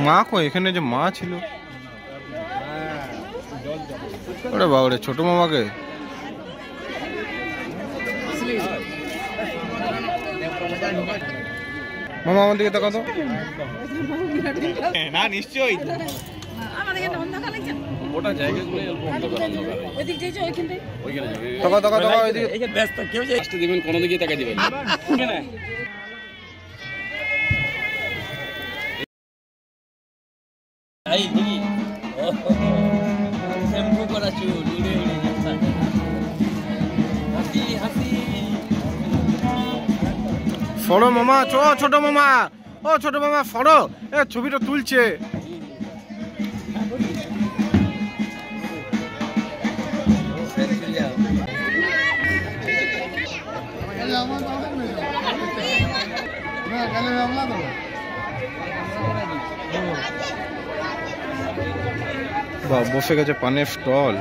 মা কো এখানে যে মা ছিল, ওরে বাবা রে, ছোট মামাকে মামা আমার দিকে তাকাতো না, নিশ্চয়ই ওটা জায়গাগুলো কেউ দিবেন, কোনো দিকে তাকাই দিবেন। ফটো মামা, ছোট মামা, ও ছোট মামা ফটো, ছবিটা তুলছে। বসে গেছে পানের স্টল।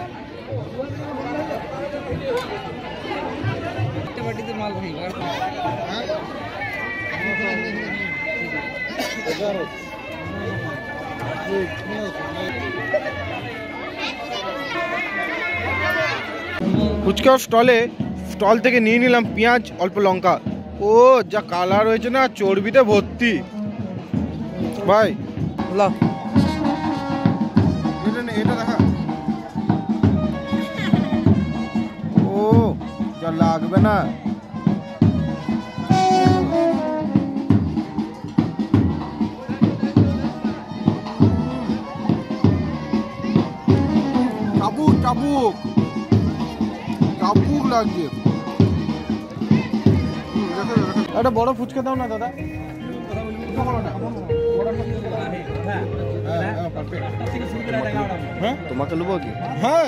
ফুচকা স্টল থেকে নিয়ে নিলাম পেঁয়াজ, অল্প লঙ্কা। ও যা কালার হয়েছে না, চর্বিতে ভর্তি ভাই। এটা দেখা, ও যা লাগবে না। চাবুক লাগছে। একটা বড় ফুচকা দাও না দাদা। হ্যাঁ তোমাকে নেবো কি? হ্যাঁ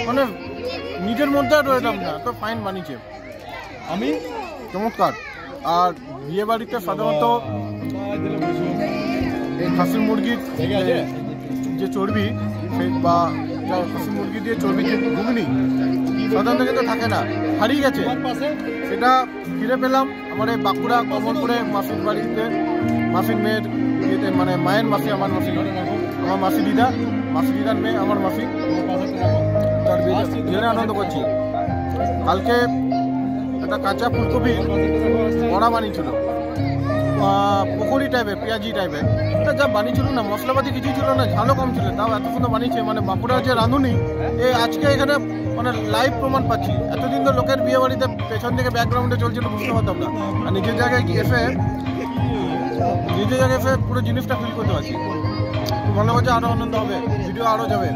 মানে নিজের মধ্যে রয়েলাম না, তো ফাইন বানিয়েছে আমি চমৎকার। আর বিয়ে বাড়িতে সাধারণত এই খাসির মুরগির যে চর্বি বা খাসির মুরগি দিয়ে চর্বি যে ঘুগনি সাধারণত কিন্তু থাকে না, হারিয়ে গেছে। সেটা ফিরে পেলাম আমার এই বাঁকুড়া কমলপুরে মাসির বাড়িতে, মাসির মেয়ের ইয়েতে, মানে মায়ের মাসি, আমার মাসি, আমার মাসি দিদার মেয়ে, আমার মাসি, তার বিয়ে আনন্দ করছি। কালকে একটা কাঁচা ফুলকপি বড়া বানিয়েছিল, পকোড়ি টাইপের, পেঁয়াজি টাইপের, এটা যা বানিয়েছিল না, মশলাপাতি কিছুই ছিল না, ঝালও কম ছিল, তাও এত সুন্দর বানিয়েছে। মানে বাঁকুড়ার যে রাঁধুনি, আজকে এখানে মানে লাইভ প্রমাণ পাচ্ছি। এতদিন তো লোকের বিয়ে বাড়িতে পেছন থেকে ব্যাকগ্রাউন্ডে চলছিল, বুঝতে পারতাম না, আর নিজের জায়গায় এসে পুরো জিনিসটা ফিল করতে পারছি। মনে করছে আরো আনন্দ হবে, ভিডিও আরো যাবে।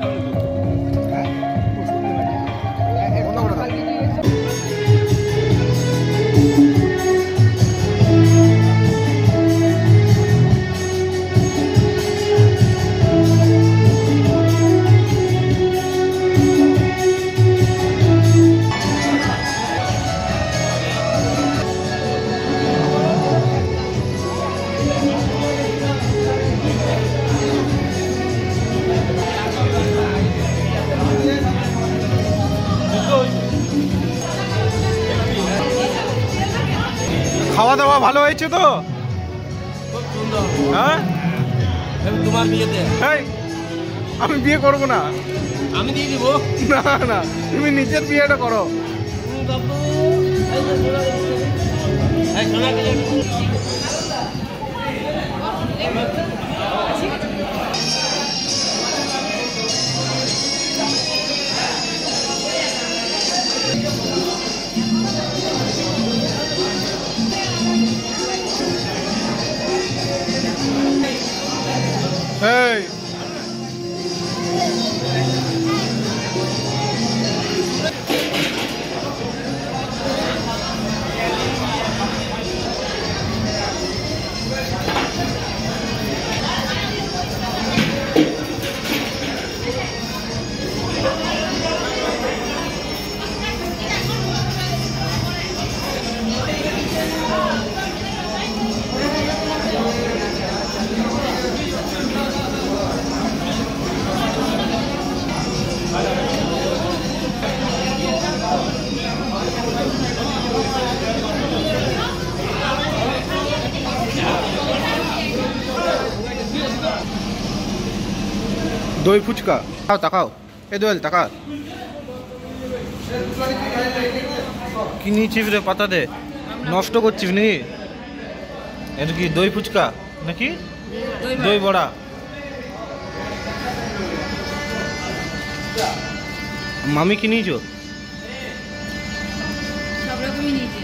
খাওয়া দাওয়া ভালো হয়েছে তো? হ্যাঁ, তোমার বিয়েতে আমি বিয়ে করবো না, আমি দিয়ে দিব। না না, তুমি নিজের বিয়েটা করো। Hey! দই ফুচকা তাকাও তাকাও, এ দোয়েল তাকা, কি নিচ্ছিস রে? পাতা দে, নষ্ট করছিস নাকি? এটা কি দই ফুচকা নাকি দই বড়া? মামি কি নিয়েছো? সব রকমই নিয়েছে।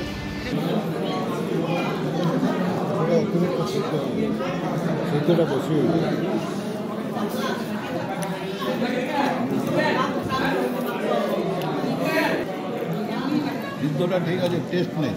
সিদ্ধটা ঠিক আছে, টেস্ট নেই।